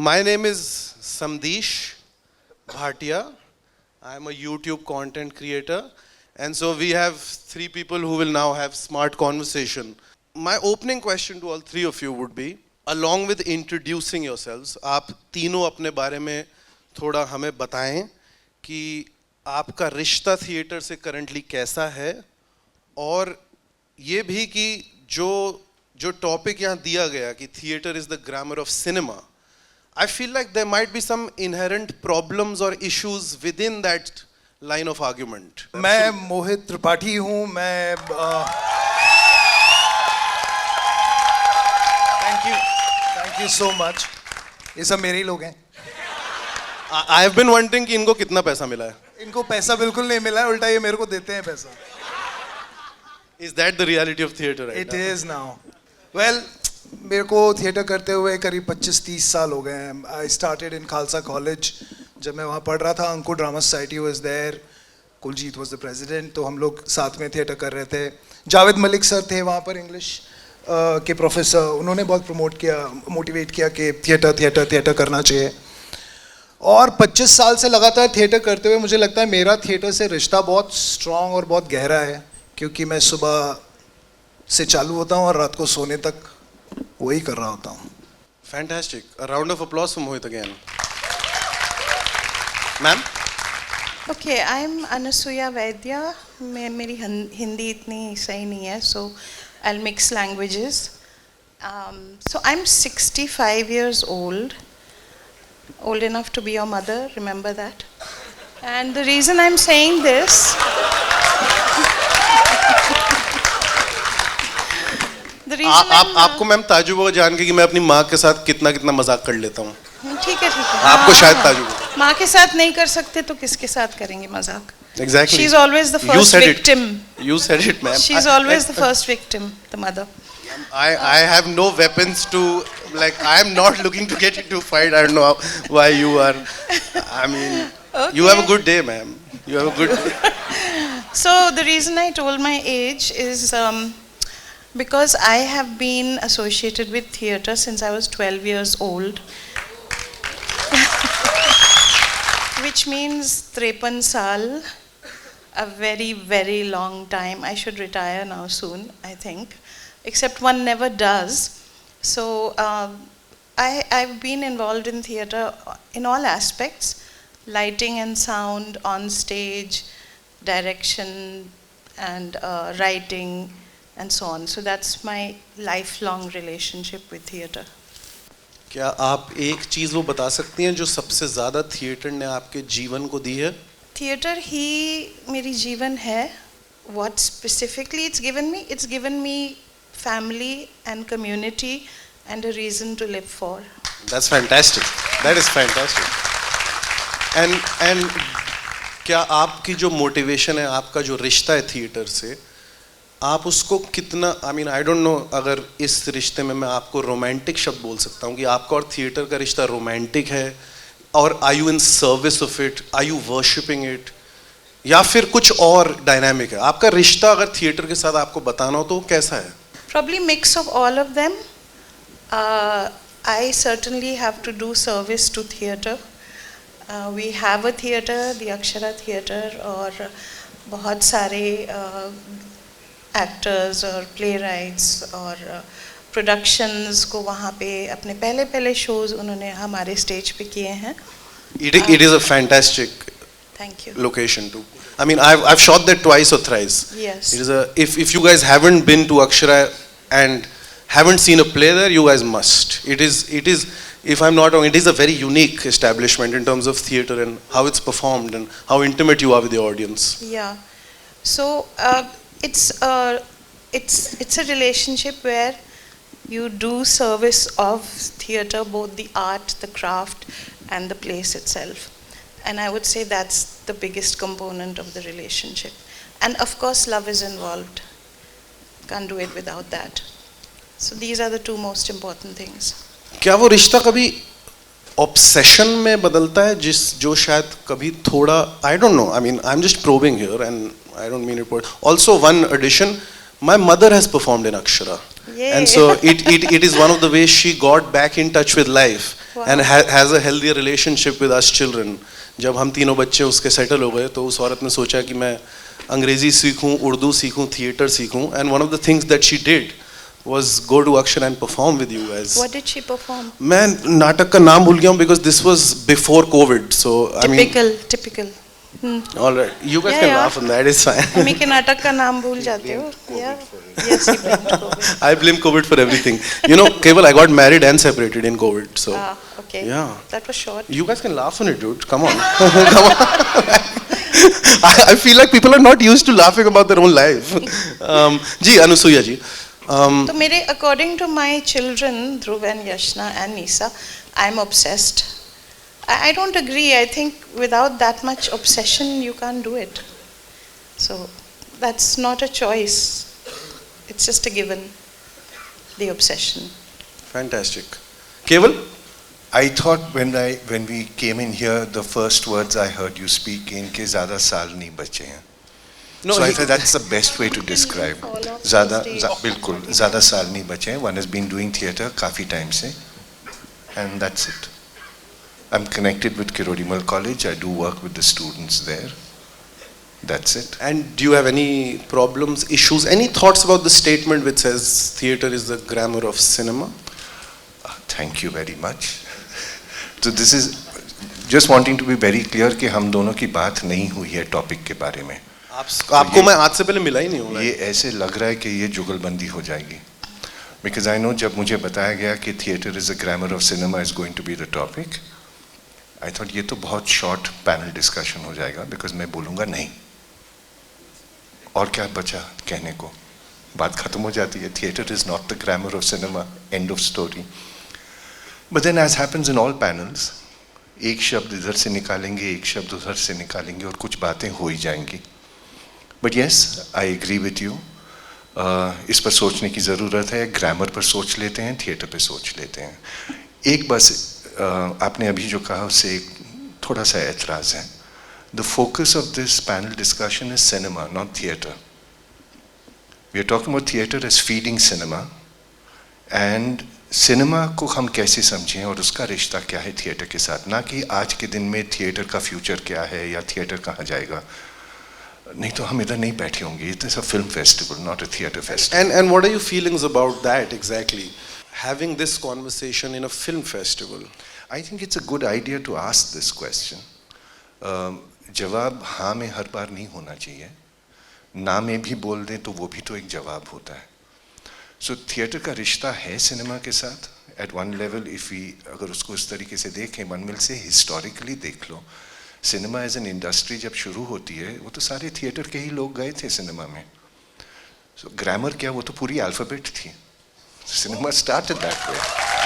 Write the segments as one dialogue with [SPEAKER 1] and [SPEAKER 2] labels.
[SPEAKER 1] My name is Samdesh Bhatia. I am a YouTube content creator. And so we have three people who will now have smart conversation. My opening question to all three of you would be, along with introducing yourselves, आप तीनों अपने बारे में थोड़ा हमें बताएं कि आपका रिश्ता थिएटर से करंटली कैसा है, और ये भी कि जो टॉपिक यहाँ दिया गया कि theatre is the grammar of cinema, I feel like there might be some inherent problems or issues within that line of argument.
[SPEAKER 2] मैं मोहित त्रिपाठी हूँ. मैं थैंक यू सो मच. ये सब मेरे ही लोग हैं.
[SPEAKER 1] I have been wondering कि इनको कितना पैसा मिला है.
[SPEAKER 2] इनको पैसा बिल्कुल नहीं मिला है, उल्टा ये मेरे को देते हैं पैसा.
[SPEAKER 1] Is that the reality of theatre right
[SPEAKER 2] It
[SPEAKER 1] now?
[SPEAKER 2] is now. Well, मेरे को थिएटर करते हुए करीब 25-30 साल हो गए हैं. I started in Khalsa college. जब मैं वहाँ पढ़ रहा था, Ankur drama society was there, Kuljeet was the president, तो हम लोग साथ में थिएटर कर रहे थे. जावेद मलिक सर थे वहाँ पर, इंग्लिश के प्रोफेसर. उन्होंने बहुत प्रमोट किया, मोटिवेट किया कि थिएटर करना चाहिए. और 25 साल से लगातार थिएटर करते हुए मुझे लगता है मेरा थिएटर से रिश्ता बहुत स्ट्रॉन्ग और बहुत गहरा है, क्योंकि मैं सुबह से चालू होता हूँ और रात को सोने तक वही कर रहा होता हूँ.
[SPEAKER 1] Fantastic. A round of applause for Mohit again. Ma'am?
[SPEAKER 3] Okay, I'm Anasuya Vaidya. मेरी हिंदी इतनी सही नहीं है, so I'll mix languages. So I'm 65 years old enough to be your mother, remember that. And the reason I'm saying this,
[SPEAKER 1] आपको ma'am ताजुब होगा जान के कि मैं अपनी माँ के साथ कितना मजाक कर लेता हूँ.
[SPEAKER 3] ठीक है.
[SPEAKER 1] आपको शायद ताजुब होगा.
[SPEAKER 3] माँ के साथ नहीं कर सकते तो किसके साथ करेंगे मजाक?
[SPEAKER 1] Exactly.
[SPEAKER 3] She's always the first victim.
[SPEAKER 1] You said it, ma'am.
[SPEAKER 3] She's always the first victim, the mother.
[SPEAKER 1] I have no weapons to, like, I am not looking to get into a fight. I don't know why you are. I mean,
[SPEAKER 3] Okay.
[SPEAKER 1] You have a good day, ma'am. You have a good day.
[SPEAKER 3] So the reason I told my age is because I have been associated with theatre since I was 12 years old. Which means 53 saal, a very, very long time. I should retire now soon, I think. Except one never does. So I've been involved in theatre in all aspects. Lighting and sound, on stage, direction and writing and so on. So that's my lifelong relationship with theatre.
[SPEAKER 1] क्या आप एक चीज़ वो बता सकती हैं जो सबसे ज़्यादा थिएटर ने आपके जीवन को दी है?
[SPEAKER 3] थिएटर ही मेरी जीवन है. What specifically it's given me? It's given me family and community and a reason to live for.
[SPEAKER 1] That's fantastic. That is fantastic. And क्या आपकी जो मोटिवेशन है, आपका जो रिश्ता है थिएटर से, आप उसको कितना, I mean I don't know अगर इस रिश्ते में मैं आपको रोमांटिक शब्द बोल सकता हूँ कि आपका और थिएटर का रिश्ता रोमांटिक है, और are you in service of it, are you worshipping it, या फिर कुछ और डायनामिक है? आपका रिश्ता अगर थिएटर के साथ आपको बताना हो तो कैसा है?
[SPEAKER 3] Probably mix of all of them. I certainly have to do service to theatre. We have a theatre, the Akshara Theatre, और बहुत सारे एक्टर्स और प्ले राइट्स और प्रोडक्शंस को वहाँ पे अपने पहले शोज उन्होंने हमारे स्टेज पे किए हैं.
[SPEAKER 1] It is a fantastic
[SPEAKER 3] Thank you.
[SPEAKER 1] location too. I mean I've shot there twice or thrice.
[SPEAKER 3] Yes.
[SPEAKER 1] It is a, if you guys haven't been to Akshara and haven't seen a play there, you guys must. It is if I'm not wrong, it is a very unique establishment in terms of theatre and how it's performed and how intimate you are with the audience.
[SPEAKER 3] Yeah. So it's a relationship where you do service of theatre, both the art, the craft, and the place itself. And I would say that's the biggest component of the relationship. And of course, love is involved. Can't do it without that. So these are the two most important things.
[SPEAKER 1] क्या वो रिश्ता कभी obsession में बदलता है जो शायद कभी थोड़ा, I don't know, I mean I'm just probing here and I don't mean it, also one addition, my mother has performed in Akshara.
[SPEAKER 3] Yay.
[SPEAKER 1] And so it is one of the ways she got back in touch with life.
[SPEAKER 3] Wow.
[SPEAKER 1] and has a healthier relationship with us children. जब हम तीनों बच्चे उसके settle हो गए तो उस औरत ने सोचा कि मैं अंग्रेजी सीखूं, उर्दू सीखूं, थिएटर सीखूं, and one of the things that she did was go to Akshan and perform with you guys.
[SPEAKER 3] What did she perform?
[SPEAKER 1] मैं नाटक का नाम भूल गया हूँ because this was before COVID, so I mean.
[SPEAKER 3] Typical.
[SPEAKER 1] All right, you guys
[SPEAKER 3] Yeah,
[SPEAKER 1] can
[SPEAKER 3] yeah.
[SPEAKER 1] laugh on that. It's fine.
[SPEAKER 3] Mummy के नाटक का नाम भूल जाते हो? Yeah. Yes, he blamed COVID.
[SPEAKER 1] I blame COVID for everything. You know, Keval, I got married and separated in COVID, so.
[SPEAKER 3] Ah, okay.
[SPEAKER 1] Yeah.
[SPEAKER 3] That was short.
[SPEAKER 1] You guys can laugh on it, dude. Come on. Come on. I feel like people are not used to laughing about their own life. जी, अनुसुईया जी.
[SPEAKER 3] तो मेरे according to my children, Dhruv and Yashna and Nisa, I'm obsessed. I don't agree. I think without that much obsession, you can't do it. So that's not a choice. It's just a given. The obsession.
[SPEAKER 1] Fantastic. Keval?
[SPEAKER 4] I thought when we came in here, the first words I heard you speak in के ज़्यादा साल नहीं बचे हैं.
[SPEAKER 1] No,
[SPEAKER 4] So I
[SPEAKER 1] he-
[SPEAKER 4] thought that's the best way to describe.
[SPEAKER 3] fall off
[SPEAKER 4] ज़्यादा
[SPEAKER 3] the stage.
[SPEAKER 4] बिल्कुल ज़्यादा साल नहीं बचे हैं. One has been doing theatre काफ़ी time से, and that's it. I'm connected with Kirodimal College. I do work with the students there. That's it.
[SPEAKER 1] And do you have any problems, issues, any thoughts about the statement which says theatre is the grammar of cinema?
[SPEAKER 4] Thank you very much. So this is just wanting to be very clear कि हम दोनों की बात नहीं हुई है topic के बारे में.
[SPEAKER 1] आपको मैं आज से पहले मिला ही नहीं हूँ.
[SPEAKER 4] ये ऐसे लग रहा है कि ये जुगलबंदी हो जाएगी. Because I know जब मुझे बताया गया कि theatre is a grammar of cinema is going to be the topic, I thought ये तो बहुत short panel discussion हो जाएगा because मैं बोलूँगा नहीं. और क्या बचा कहने को? बात खत्म हो जाती है. Theatre is not the grammar of cinema. End of story. But then as happens in all panels, एक शब्द इधर से निकालेंगे, एक शब्द उधर से निकालेंगे और कुछ बातें हो ही जाएंगी. But yes, I agree with you. इस पर सोचने की ज़रूरत है. ग्रामर पर सोच लेते हैं, थिएटर पे सोच लेते हैं. एक बस आपने अभी जो कहा उससे एक थोड़ा सा एतराज़ है. The focus of this panel discussion is cinema, not theatre. We are talking about theatre as feeding cinema, and cinema को हम कैसे समझें और उसका रिश्ता क्या है थिएटर के साथ. ना कि आज के दिन में थिएटर का फ्यूचर क्या है या थिएटर कहाँ जाएगा. नहीं तो हम इधर नहीं बैठे होंगे. It is a film festival, not a theatre festival.
[SPEAKER 1] And what are your feelings about that exactly? Having this conversation in a film festival.
[SPEAKER 4] I think it's a good idea to ask this question. जवाब हाँ में हर बार नहीं होना चाहिए. ना में भी बोल दें तो वो भी तो एक जवाब होता है. सो थिएटर का रिश्ता है सिनेमा के साथ. At one level if we अगर उसको इस तरीके से देखें, वन मिल से हिस्टोरिकली देख लो, सिनेमा एज एन इंडस्ट्री जब शुरू होती है वो तो सारे थिएटर के ही लोग गए थे सिनेमा में. सो ग्रामर क्या, वो तो पूरी अल्फ़ाबेट थी. Cinema started that way,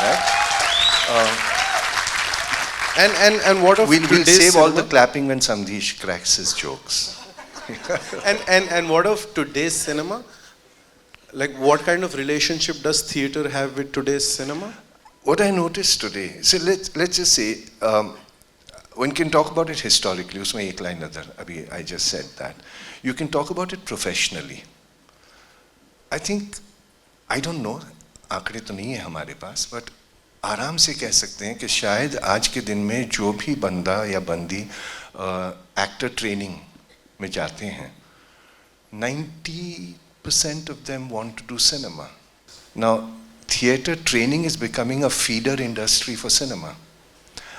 [SPEAKER 4] right?
[SPEAKER 1] And what of
[SPEAKER 4] We'll
[SPEAKER 1] today's
[SPEAKER 4] save all
[SPEAKER 1] cinema?
[SPEAKER 4] the clapping when Samdesh cracks his jokes.
[SPEAKER 1] And what of today's cinema? Like what kind of relationship does theatre have with today's cinema?
[SPEAKER 4] What I noticed today, so let's just say, one can talk about it historically. उसमें एक line other, अभी I just said that. You can talk about it professionally. I think, I don't know, आंकड़े तो नहीं है हमारे पास, but आराम से कह सकते हैं कि शायद आज के दिन में जो भी बंदा या बंदी एक्टर ट्रेनिंग में जाते हैं, 90% of them want to do cinema. Now, theatre training is becoming a feeder industry for cinema.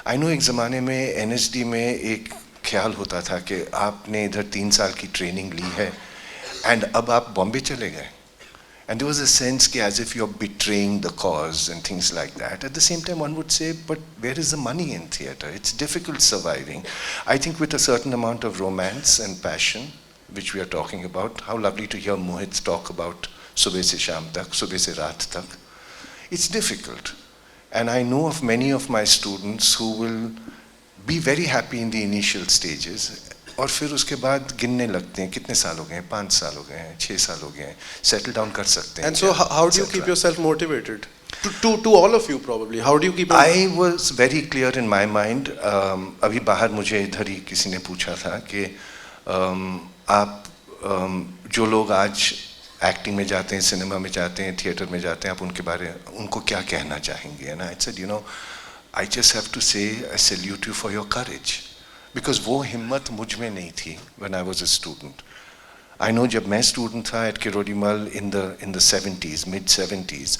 [SPEAKER 4] I know एक ज़माने में NSD में एक ख्याल होता था कि आपने इधर 3 साल की ट्रेनिंग ली है and अब आप बॉम्बे चले गए. And there was a sense कि as if you're betraying the cause and things like that. At the same time, one would say, but where is the money in theatre? It's difficult surviving. I think with a certain amount of romance and passion, which we are talking about, how lovely to hear Mohit talk about Subeh se Sham tak, Subeh se Raat tak. It's difficult. And I know of many of my students who will be very happy in the initial stages. और फिर उसके बाद गिनने लगते हैं कितने साल हो गए हैं, 5 साल हो गए हैं, 6 साल हो गए हैं, सेटल डाउन कर सकते हैं.
[SPEAKER 1] And so how do you keep yourself motivated? To all of you probably. How do you keep?
[SPEAKER 4] I was very clear in my mind. अभी बाहर मुझे इधर ही किसी ने पूछा था कि आप जो लोग आज एक्टिंग में जाते हैं, सिनेमा में जाते हैं, थिएटर में जाते हैं, आप उनके बारे उनको क्या कहना चाहेंगे. And I said, you know, I just have to say I salute you for your courage. Because वो हिम्मत मुझ में नहीं थी when I was a student. I know जब मैं student था at Kirodimal in the 70s, mid-70s,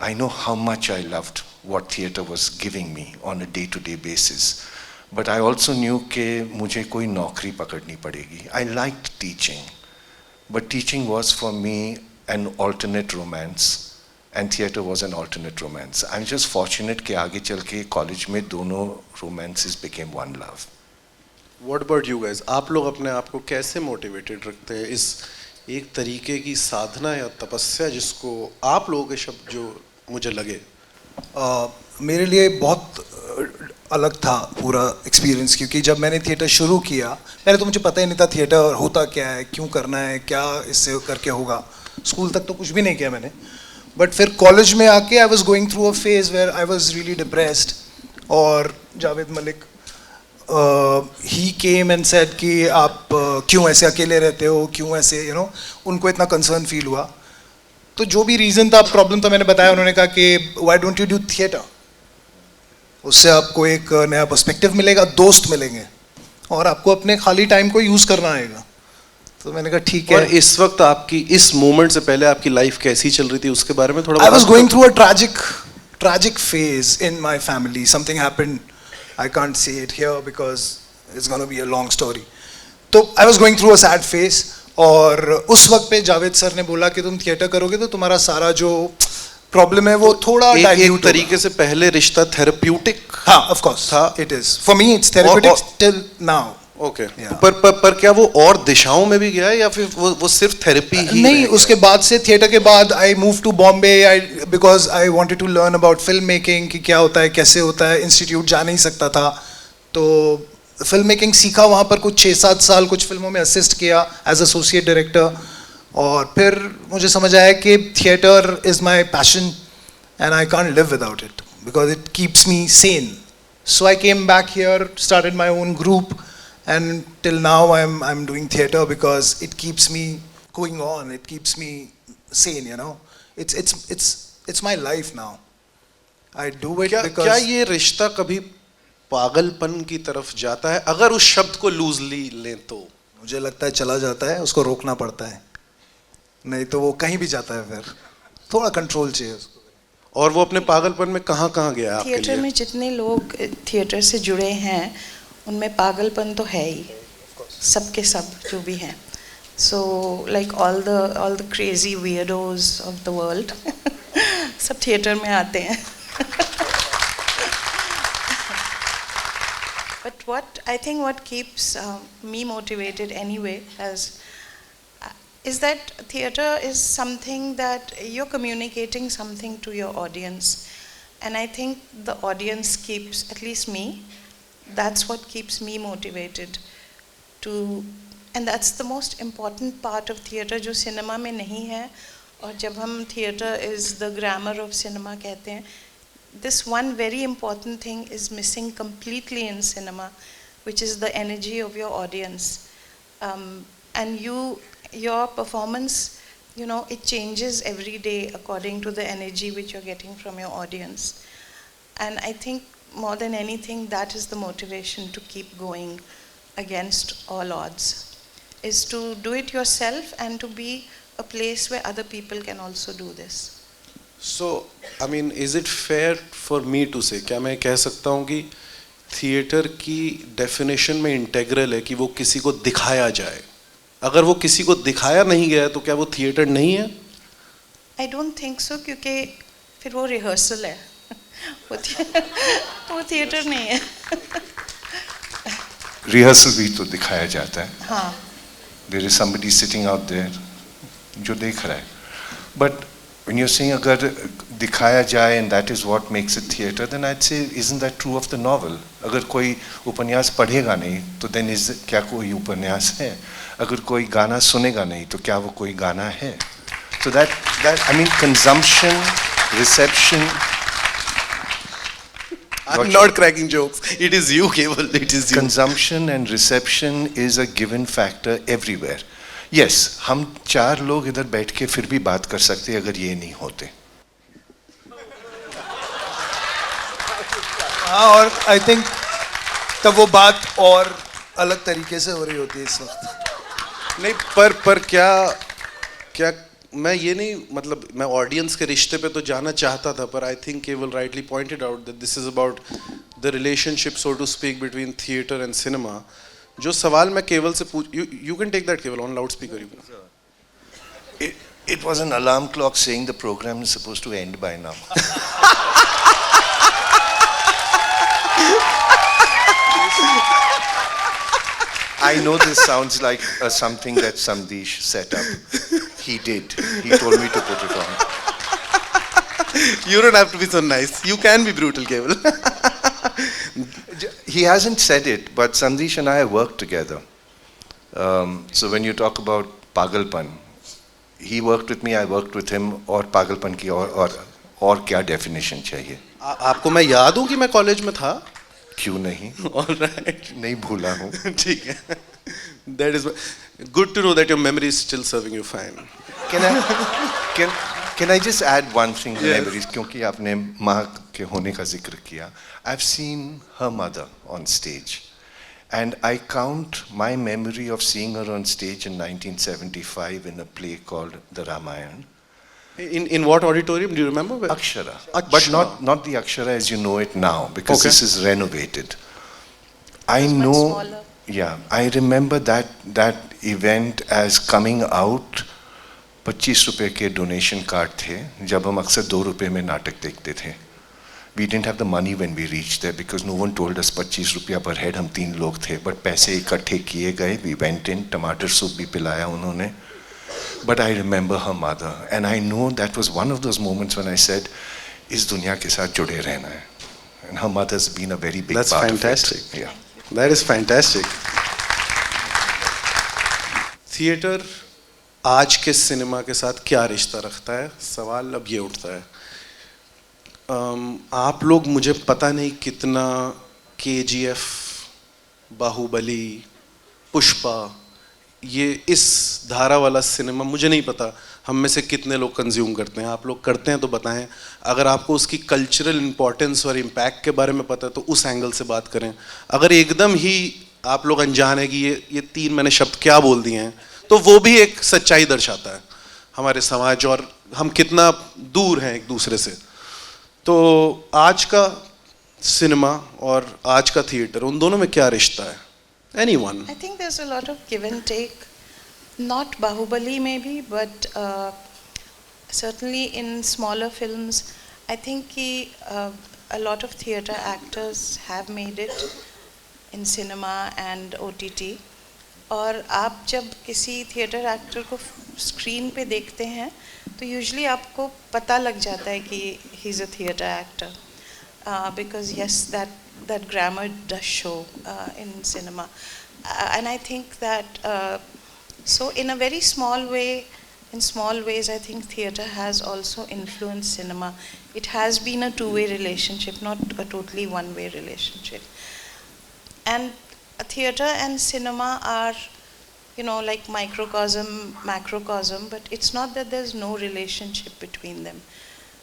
[SPEAKER 4] I know how much I loved what theatre was giving me on a day-to-day basis. But I also knew कि मुझे कोई नौकरी पकड़नी पड़ेगी. I liked teaching. But teaching was for me an alternate romance. And theatre was an alternate romance. I'm just fortunate कि आगे चल के college में दोनों romances became one love.
[SPEAKER 1] What about you guys? आप लोग अपने आप को कैसे मोटिवेटेड रखते हैं इस एक तरीके की साधना या तपस्या जिसको आप लोगों के शब्द जो मुझे लगे?
[SPEAKER 2] मेरे लिए बहुत अलग था पूरा एक्सपीरियंस, क्योंकि जब मैंने थिएटर शुरू किया पहले तो मुझे पता ही नहीं था थिएटर होता क्या है, क्यों करना है, क्या इससे करके होगा. स्कूल तक तो कुछ भी नहीं किया मैंने. बट फिर कॉलेज में आके I was going through a phase where I was really depressed. और Javed Malik he came and said कि आप क्यों ऐसे अकेले रहते हो, क्यों ऐसे उनको इतना कंसर्न फील हुआ. तो जो भी रीज़न था, प्रॉब्लम था, मैंने बताया. उन्होंने कहा कि why don't you do theatre, उससे आपको एक नया पर्सपेक्टिव मिलेगा, दोस्त मिलेंगे और आपको अपने खाली टाइम को यूज़ करना आएगा. तो मैंने कहा ठीक है.
[SPEAKER 1] और इस वक्त आपकी इस मोमेंट से पहले आपकी लाइफ कैसी चल रही थी उसके बारे में थोड़ा?
[SPEAKER 2] I was going through a tragic phase in my family. Something happened. I can't say it here because it's going to be a long story. तो I was going through a sad phase. और उस वक्त पे Javed sir ने बोला कि तुम theatre करोगे तो तुम्हारा सारा जो प्रॉब्लम है वो थोड़ा
[SPEAKER 1] एक तरीके से पहले रिश्ता थेरेप्यूटिक.
[SPEAKER 2] हाँ, of course था. It is. For me it's therapeutic till now.
[SPEAKER 1] Okay. पर क्या वो और दिशाओं में भी गया है या फिर वो सिर्फ थेरेपी ही?
[SPEAKER 2] नहीं, उसके बाद से थिएटर के बाद I move to Bombay because I wanted to learn about film making कि क्या होता है, कैसे होता है. इंस्टीट्यूट जा नहीं सकता था तो फिल्म मेकिंग सीखा वहाँ पर. कुछ 6-7 साल कुछ फिल्मों में असिस्ट किया एज एसोसिएट डायरेक्टर. और फिर मुझे समझ आया कि theatre is my passion and I can't live without it because it keeps me Sen. So I came back here, started my own group. And till now I'm doing theatre because it keeps me going on. It keeps me sane, It's my life now. I do it because.
[SPEAKER 1] क्या ये रिश्ता कभी पागलपन की तरफ जाता है अगर उस शब्द को लूजली लें तो?
[SPEAKER 2] मुझे लगता है चला जाता है, उसको रोकना पड़ता है, नहीं तो वो कहीं भी जाता है. फिर थोड़ा कंट्रोल चाहिए उसको.
[SPEAKER 1] और वो अपने पागलपन में कहाँ गया आपके लिए?
[SPEAKER 3] थिएटर में जितने लोग थिएटर से जुड़े हैं उनमें पागलपन तो है ही, सबके सब जो भी हैं. So like all the crazy weirdos of the world सब थिएटर में आते हैं. But what keeps me motivated anyway is that theatre is something that you're communicating something to your audience, and I think the audience keeps, at least me, that's what keeps me motivated to, and that's the most important part of theatre जो cinema में नहीं है. और जब हम theatre is the grammar of cinema कहते हैं, this one very important thing is missing completely in cinema, which is the energy of your audience. And your performance, it changes every day according to the energy which you're getting from your audience. And I think more than anything, that is the motivation to keep going against all odds, is to do it yourself and to be a place where other people can also do this.
[SPEAKER 1] So, I mean, is it fair for me to say, क्या मैं कह सकता हूँ कि theatre की definition में integral है कि वो किसी को दिखाया जाए? अगर वो किसी को दिखाया नहीं गया तो क्या वो थिएटर नहीं है?
[SPEAKER 3] I don't think so, क्योंकि फिर वो रिहर्सल है. वो थिएटर नहीं है.
[SPEAKER 4] रिहर्सल भी तो दिखाया जाता है.
[SPEAKER 3] हाँ.
[SPEAKER 4] There is somebody sitting out there जो देख रहा है. But when you're saying अगर दिखाया जाए and that is what makes it theatre, then I'd say isn't that true of the novel? अगर कोई उपन्यास पढ़ेगा नहीं तो then क्या कोई उपन्यास है? अगर कोई गाना सुनेगा नहीं तो क्या वो कोई गाना है? So that I mean consumption, reception.
[SPEAKER 1] I'm not cracking jokes. It is you, Keval. It is you.
[SPEAKER 4] Consumption and reception is a given factor everywhere. Yes, हम 4 लोग इधर बैठ के फिर भी बात कर सकते अगर ये नहीं होते.
[SPEAKER 2] हाँ, और आई थिंक तब वो बात और अलग तरीके से हो रही होती है इस वक्त.
[SPEAKER 1] नहीं, पर क्या क्या मैं ये नहीं, मतलब मैं ऑडियंस के रिश्ते पे तो जाना चाहता था, पर I think Kewal rightly pointed out that this is about the relationship, so to speak, between theatre and cinema. जो सवाल मैं केवल से पूछ, you can take that Kewal on loudspeaker.
[SPEAKER 4] It was an alarm clock saying the program is supposed to end by now. I know this sounds like something that Sandesh set up. He did. He told me to put it on.
[SPEAKER 1] You don't have to be so nice. You can be brutal, Keval.
[SPEAKER 4] He hasn't said it, but Sandesh and I have worked together. So when you talk about Pagalpan, he worked with me, I worked with him. और पागलपन की और क्या definition चाहिए?
[SPEAKER 1] आपको मैं याद हूँ कि मैं कॉलेज में था.
[SPEAKER 4] क्यों नहीं?
[SPEAKER 1] All right.
[SPEAKER 4] नहीं भूला हूँ.
[SPEAKER 1] ठीक है. That is good to know that your memory is still serving you fine.
[SPEAKER 4] Can I just add one thing to
[SPEAKER 1] Yes.
[SPEAKER 4] memories? क्योंकि आपने माँ के होने का जिक्र किया. I've seen her mother on stage, and I count my memory of seeing her on stage in 1975 in a play called The Ramayana.
[SPEAKER 1] In what auditorium? Do you remember?
[SPEAKER 4] Akshara.
[SPEAKER 1] Akshara.
[SPEAKER 4] But not the Akshara as you know it now, because
[SPEAKER 1] Okay.
[SPEAKER 4] this is renovated. I
[SPEAKER 3] It's much
[SPEAKER 4] know.
[SPEAKER 3] smaller.
[SPEAKER 4] Yeah, I remember that event as coming out. 25 रुपए के donation card थे जब हम अक्सर 2 रुपए में नाटक देखते थे. We didn't have the money when we reached there because no one told us 25 रुपया पर हेड. हम 3 लोग थे, but पैसे इकट्ठे किए गए. We went in, टमाटर सूप भी पिलाया उन्होंने. But I remember her mother, and I know that was one of those moments when I said, इस दुनिया के साथ जुड़े रहना है. And her mother's been a very big
[SPEAKER 1] That's
[SPEAKER 4] part
[SPEAKER 1] fantastic.
[SPEAKER 4] of it. Yeah.
[SPEAKER 1] That is fantastic. Theatre आज के cinema के साथ क्या रिश्ता रखता है? सवाल अब ये उठता है. आप लोग, मुझे पता नहीं कितना KGF, बाहुबली, पुष्पा, ये इस धारा वाला सिनेमा, मुझे नहीं पता हम में से कितने लोग कंज्यूम करते हैं. आप लोग करते हैं तो बताएं. अगर आपको उसकी कल्चरल इंपॉर्टेंस और इम्पैक्ट के बारे में पता है तो उस एंगल से बात करें. अगर एकदम ही आप लोग अनजान है कि ये 3 मैंने शब्द क्या बोल दिए हैं, तो वो भी एक सच्चाई दर्शाता है हमारे समाज और हम कितना दूर हैं एक दूसरे से. तो आज का सिनेमा और आज का थिएटर, उन दोनों में क्या रिश्ता है? Anyone?
[SPEAKER 3] I think there's a lot of give and take. Not Bahubali maybe, but certainly in smaller films, I think a lot of theatre actors have made it in cinema and OTT. और आप जब किसी theatre actor को screen पे देखते हैं तो usually आपको पता लग जाता है कि he is a theatre actor, because yes that grammar does show in cinema. And I think that so in a very small way, in small ways, I think theatre has also influenced cinema. It has been a two-way relationship, not a totally one-way relationship. And theatre and cinema are, you know, like microcosm, macrocosm, but it's not that there's no relationship between them.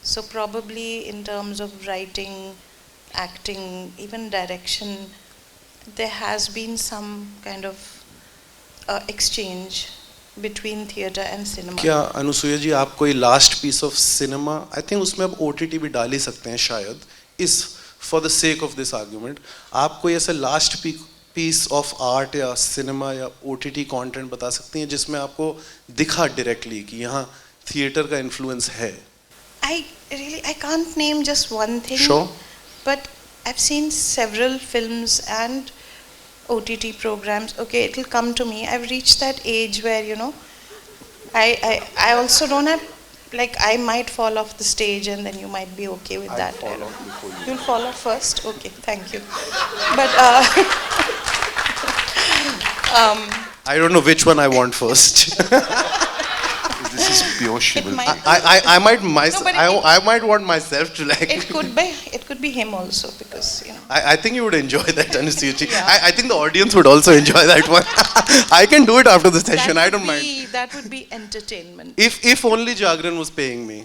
[SPEAKER 3] So probably in terms of writing, acting, even direction, there has been some kind of exchange between theatre and cinema.
[SPEAKER 1] क्या अनुसुया जी, आप कोई last piece of cinema, I think उसमें अब OTT भी डाल ही सकते हैं शायद, इस for the sake of this argument, आप कोई ऐसा लास्ट पीस ऑफ आर्ट या सिनेमा या OTT कंटेंट बता सकती हैं जिसमें आपको दिखा डायरेक्टली कि यहाँ थिएटर का इन्फ्लुएंस है?
[SPEAKER 3] I can't name just one thing.
[SPEAKER 1] Sure.
[SPEAKER 3] But I've seen several films and OTT programs. Okay, it'll come to me. I've reached that age where, you know, I also don't have, like, I might fall off the stage and then you might be okay with that. You'll fall off first? Okay, thank you. But
[SPEAKER 1] I don't know which one I want first.
[SPEAKER 4] This is pure chivalry.
[SPEAKER 3] might-
[SPEAKER 1] I might
[SPEAKER 3] No, but
[SPEAKER 1] I might want myself to like.
[SPEAKER 3] it could be him also, because, you know.
[SPEAKER 1] I think you would enjoy that, Anusuya ji.
[SPEAKER 3] Yeah.
[SPEAKER 1] I think the audience would also enjoy that one. I can do it after the session. I don't mind.
[SPEAKER 3] That would be entertainment.
[SPEAKER 1] If only Jagran was paying me,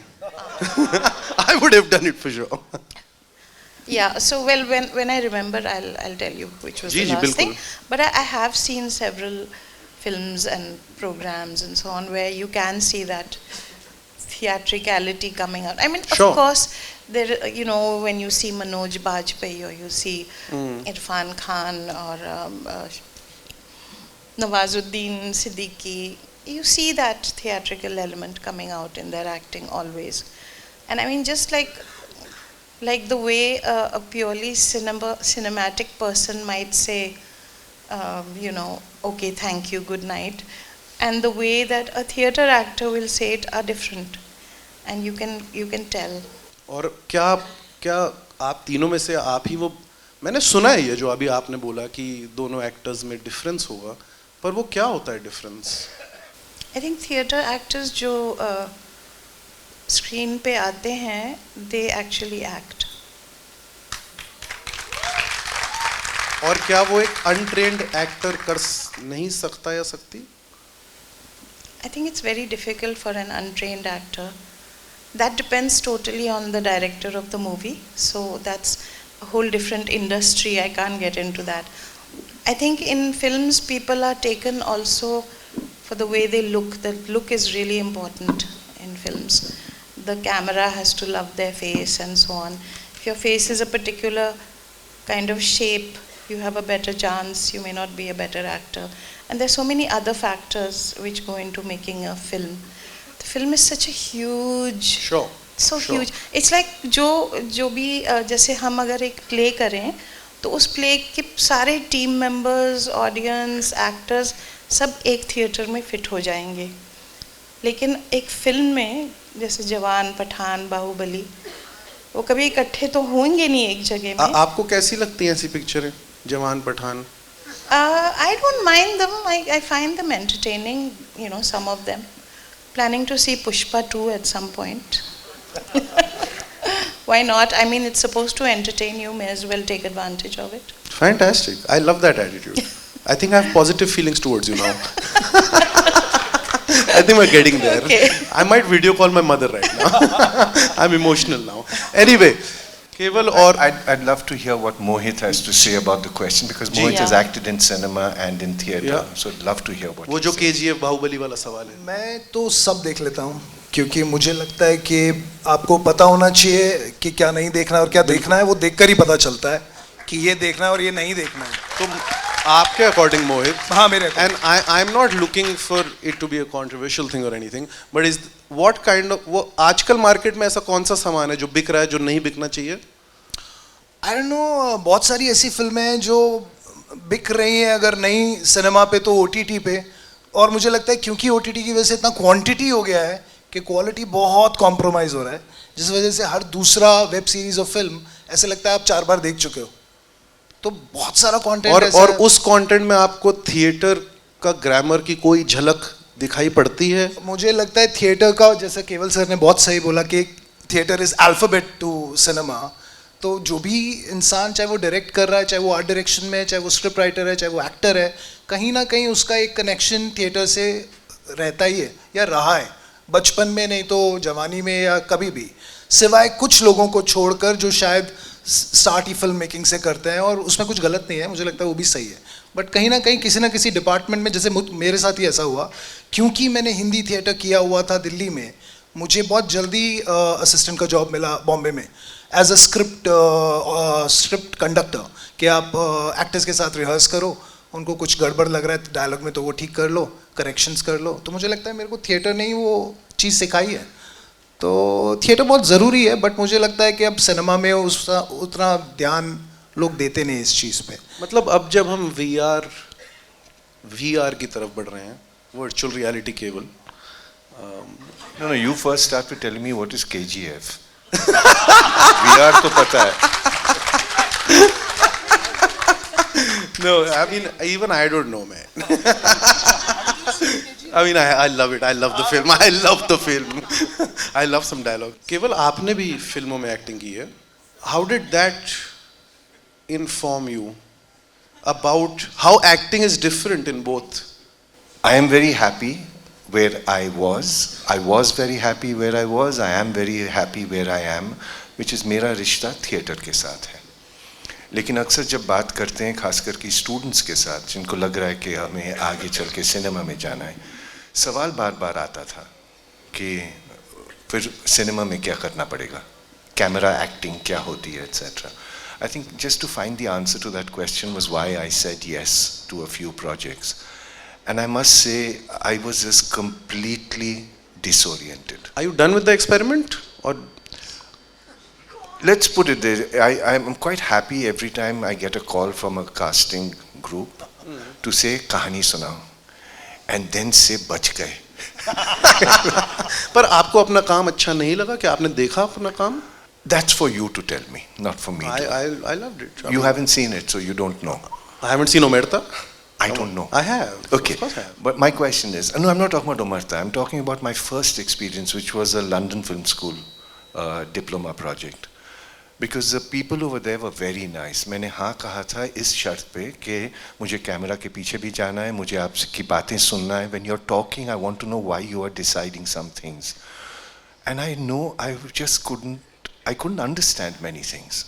[SPEAKER 1] I would have done it for sure.
[SPEAKER 3] Yeah, so well, when I remember, I'll tell you which was
[SPEAKER 1] ji,
[SPEAKER 3] the
[SPEAKER 1] ji,
[SPEAKER 3] last thing.
[SPEAKER 1] बिल्कुल.
[SPEAKER 3] But I have seen several films and programs and so on where you can see that theatricality coming out. I mean,
[SPEAKER 1] Sure.
[SPEAKER 3] of course, there, you know, when you see Manoj Bajpayee or you see
[SPEAKER 1] Hmm.
[SPEAKER 3] Irfan Khan or Nawazuddin Siddiqui, you see that theatrical element coming out in their acting always. And I mean, just like the way a purely cinematic person might say, you know, okay, thank you, good night, and the way that a theater actor will say it are different, and you can tell.
[SPEAKER 1] और क्या क्या आप तीनों में से आप ही वो, मैंने सुना है ये जो अभी आपने बोला कि दोनों एक्टर्स में डिफरेंस होगा, पर वो क्या होता है difference?
[SPEAKER 3] I think theater actors जो स्क्रीन पे आते हैं, they actually act.
[SPEAKER 1] और क्या वो एक अनट्रेन्ड एक्टर कर नहीं सकता या सकती?
[SPEAKER 3] I think it's very difficult for an untrained actor. That depends totally on the director of the movie. So that's a whole different industry. I can't get into that. I think in films, people are taken also for the way they look. The look is really important in films. The camera has to love their face and so on. If your face is a particular kind of shape, you have a better chance. You may not be a better actor. And there's so many other factors which go into making a film. The film is such a huge,
[SPEAKER 1] Sure.
[SPEAKER 3] so
[SPEAKER 1] Sure.
[SPEAKER 3] huge. It's like जो भी जैसे हम अगर एक play करें तो उस play के सारे टीम मेंबर्स, ऑडियंस, एक्टर्स सब एक थिएटर में फिट हो जाएंगे. लेकिन एक फिल्म में जैसे जवान, पठान, बाहुबली, वो कभी इकट्ठे तो होंगे नहीं एक जगह में.
[SPEAKER 1] आपको कैसी लगती हैं ऐसी पिक्चरें, जवान, Pathan?
[SPEAKER 3] I don't mind them. I find them entertaining, you know, some of them. Planning to see Pushpa 2 at some point. Why not? I mean, it's supposed to entertain you. May as well take advantage of it.
[SPEAKER 1] Fantastic. I love that attitude. I think I have positive feelings towards you now. I think we're getting there.
[SPEAKER 3] Okay.
[SPEAKER 1] I might video call my mother right now. I'm emotional now. Anyway, Keval or
[SPEAKER 4] I'd love to hear what Mohit has to say about the question because Mohit has
[SPEAKER 3] Yeah.
[SPEAKER 4] acted in cinema and in theatre.
[SPEAKER 1] Yeah.
[SPEAKER 4] So I'd love to hear what
[SPEAKER 1] वो
[SPEAKER 4] he
[SPEAKER 1] जो
[SPEAKER 4] says.
[SPEAKER 1] KGF Baahubali वाला सवाल है.
[SPEAKER 2] मैं तो सब देख लेता हूँ क्योंकि मुझे लगता है कि आपको पता होना चाहिए कि क्या नहीं देखना है और क्या देखना है. वो देखकर ही पता चलता है कि ये देखना है और ये नहीं देखना है.
[SPEAKER 1] तो आपके अकॉर्डिंग मोहित,
[SPEAKER 2] हाँ मेरे
[SPEAKER 1] and I'm not looking for it to be a controversial thing or anything, but is what kind of, वो आजकल मार्केट में ऐसा कौन सा सामान है जो बिक रहा है जो नहीं बिकना चाहिए?
[SPEAKER 2] आई डोंट नो, बहुत सारी ऐसी फिल्में हैं जो बिक रही हैं, अगर नहीं सिनेमा पे तो ओटीटी पे. और मुझे लगता है क्योंकि ओटीटी की वजह से इतना क्वांटिटी हो गया है कि क्वालिटी बहुत कॉम्प्रोमाइज़ हो रहा है, जिस वजह से हर दूसरा वेब सीरीज और फिल्म ऐसे लगता है आप 4 बार देख चुके हो. तो बहुत सारा कंटेंट
[SPEAKER 1] और उस कंटेंट में आपको थिएटर का ग्रामर की कोई झलक दिखाई पड़ती है?
[SPEAKER 2] मुझे लगता है थिएटर का, जैसे केवल सर ने बहुत सही बोला कि theatre is alphabet to cinema. तो जो भी इंसान, चाहे वो डायरेक्ट कर रहा है, चाहे वो आर्ट डायरेक्शन में है, चाहे वो स्क्रिप्ट राइटर है, चाहे वो एक्टर है, कहीं ना कहीं उसका एक कनेक्शन थिएटर से रहता ही है या रहा है, बचपन में नहीं तो जवानी में या कभी भी, सिवाय कुछ लोगों को छोड़कर जो शायद स्टार्ट ही फिल्म मेकिंग से करते हैं. और उसमें कुछ गलत नहीं है, मुझे लगता है वो भी सही है. बट कहीं ना किसी डिपार्टमेंट में, जैसे मेरे साथ ही ऐसा हुआ, क्योंकि मैंने हिंदी थिएटर किया हुआ था दिल्ली में, मुझे बहुत जल्दी असिस्टेंट का जॉब मिला बॉम्बे में एज अ स्क्रिप्ट कंडक्टर कि आप एक्टर्स के साथ रिहर्स करो, उनको कुछ गड़बड़ लग रहा है डायलॉग में तो वो ठीक कर लो, करेक्शंस कर लो. तो मुझे लगता है मेरे को थिएटर ने ही वो चीज़ सिखाई है. तो थिएटर बहुत ज़रूरी है, बट मुझे लगता है कि अब सिनेमा में उतना ध्यान लोग देते नहीं इस चीज़ पे.
[SPEAKER 1] मतलब अब जब हम VR की तरफ बढ़ रहे हैं, वर्चुअल रियलिटी केवल.
[SPEAKER 4] No, you first start with telling me what is KGF. VR तो पता है.
[SPEAKER 1] No, I mean even I don't know, man. I mean I love it. I love the film. I love the film. I love some dialogue. केवल आपने भी फिल्मों में acting की है. How did that inform you about how acting is different in both?
[SPEAKER 4] I am very happy where I was. I was very happy where I was. I am very happy where I am which is मेरा रिश्ता theatre के साथ है। लेकिन अक्सर जब बात करते हैं खासकर कि स्टूडेंट्स के साथ जिनको लग रहा है कि हमें आगे चल के सिनेमा में जाना है, सवाल बार बार आता था कि फिर सिनेमा में क्या करना पड़ेगा, कैमरा एक्टिंग क्या होती है, etcetera. I think just to find the answer to that question was why I said yes to a few projects. And I must say, I was just completely disoriented.
[SPEAKER 1] Are you done with the experiment? Or
[SPEAKER 4] Let's put it this, I'm quite happy every time I get a call from a casting group to say, कहानी सुनाओ, and then say बच गए.
[SPEAKER 1] पर आपको अपना काम अच्छा नहीं लगा कि आपने देखा अपना काम?
[SPEAKER 4] That's for you to tell me, not for me.
[SPEAKER 1] I loved it.
[SPEAKER 4] You haven't seen it, so you don't know.
[SPEAKER 1] I haven't seen Omerta.
[SPEAKER 4] I don't know.
[SPEAKER 1] I have.
[SPEAKER 4] Okay,
[SPEAKER 1] Of course I have.
[SPEAKER 4] but my question is, no, I'm not talking about Omerta. I'm talking about my first experience, which was a London Film School diploma project. Because the people over there were very nice. मैंने हाँ कहा था इस शर्त पे कि मुझे camera के पीछे भी जाना है, मुझे आपकी बातें सुनना है. When you're talking, I want to know why you are deciding some things. And I know I just couldn't understand many things.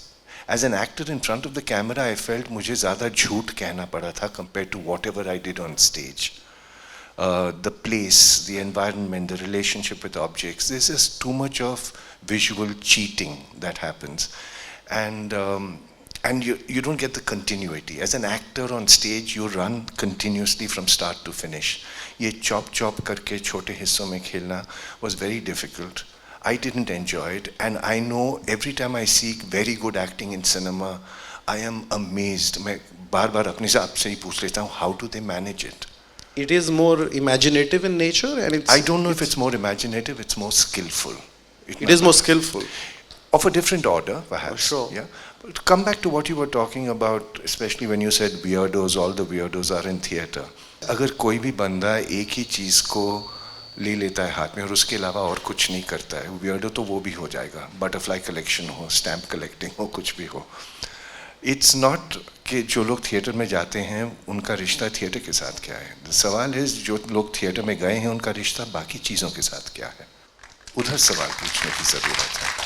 [SPEAKER 4] As an actor in front of the camera, I felt मुझे ज़्यादा झूठ कहना पड़ा था compared to whatever I did on stage. The place, the environment, the relationship with objects, there's just too much of visual cheating that happens. And you don't get the continuity. As an actor on stage, you run continuously from start to finish. ये chop करके छोटे हिस्सों में खेलना was very difficult. I didn't enjoy it, and I know every time I see very good acting in cinema, I am amazed. मैं बार अपने से आपसे ही पूछ लेता हूँ, how do they manage it?
[SPEAKER 1] It is more imaginative in nature, and
[SPEAKER 4] I don't know if it's more imaginative, it's more skillful.
[SPEAKER 1] It is more skillful.
[SPEAKER 4] Of a different order, perhaps.
[SPEAKER 1] Sure.
[SPEAKER 4] Yeah. But to come back to what you were talking about, especially when you said weirdos, all the weirdos are in theatre. अगर कोई भी बंदा एक ही चीज़ को ले लेता है हाथ में और उसके अलावा और कुछ नहीं करता है, weirdo तो वो भी हो जाएगा. बटरफ्लाई कलेक्शन हो, स्टैम्प कलेक्टिंग हो, कुछ भी हो. इट्स नॉट कि जो लोग थिएटर में जाते हैं उनका रिश्ता थिएटर के साथ क्या है. सवाल है जो लोग थिएटर में गए हैं उनका रिश्ता बाकी चीज़ों के साथ क्या है. उधर सवाल पूछने की ज़रूरत है.